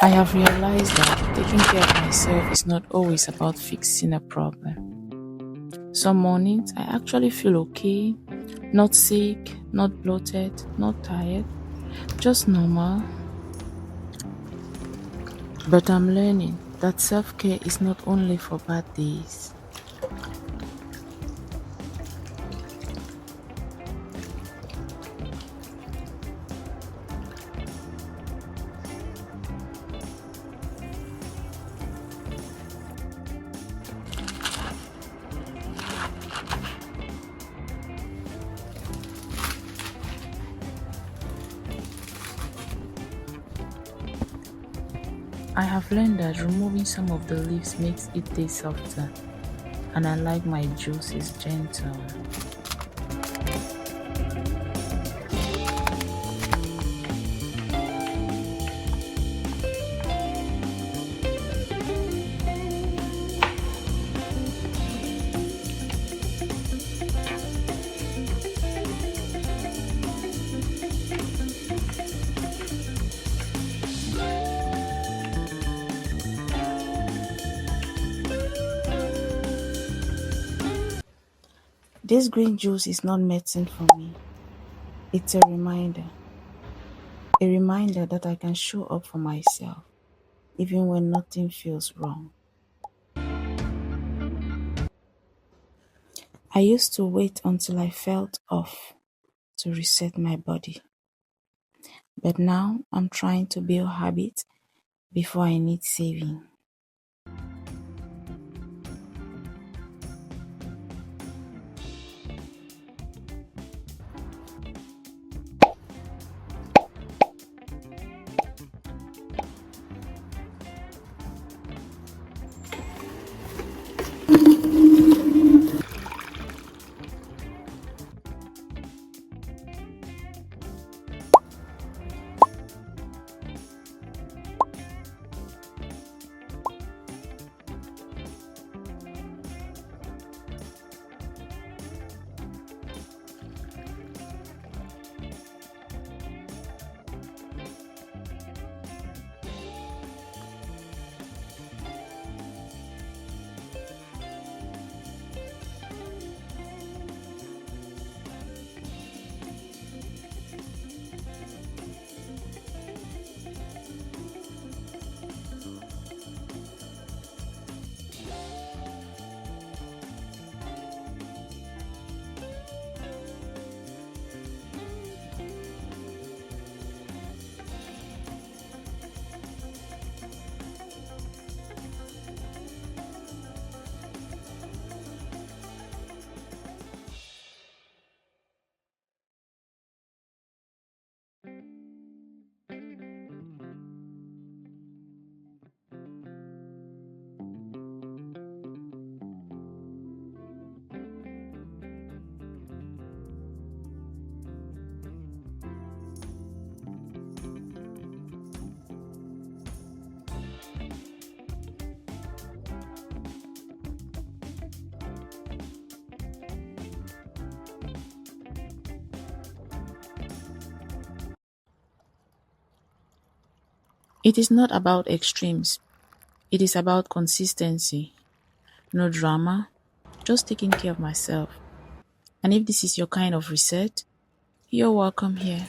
I have realized that taking care of myself is not always about fixing a problem. Some mornings I actually feel okay, not sick, not bloated, not tired, just normal. But I'm learning that self-care is not only for bad days. I have learned that removing some of the leaves makes it taste softer, and I like my juices gentle. This green juice is not medicine for me. It's a reminder that I can show up for myself even when nothing feels wrong. I used to wait until I felt off to reset my body, but now I'm trying to build habits before I need saving. It is not about extremes, it is about consistency. No drama, just taking care of myself. And if this is your kind of reset, you're welcome here.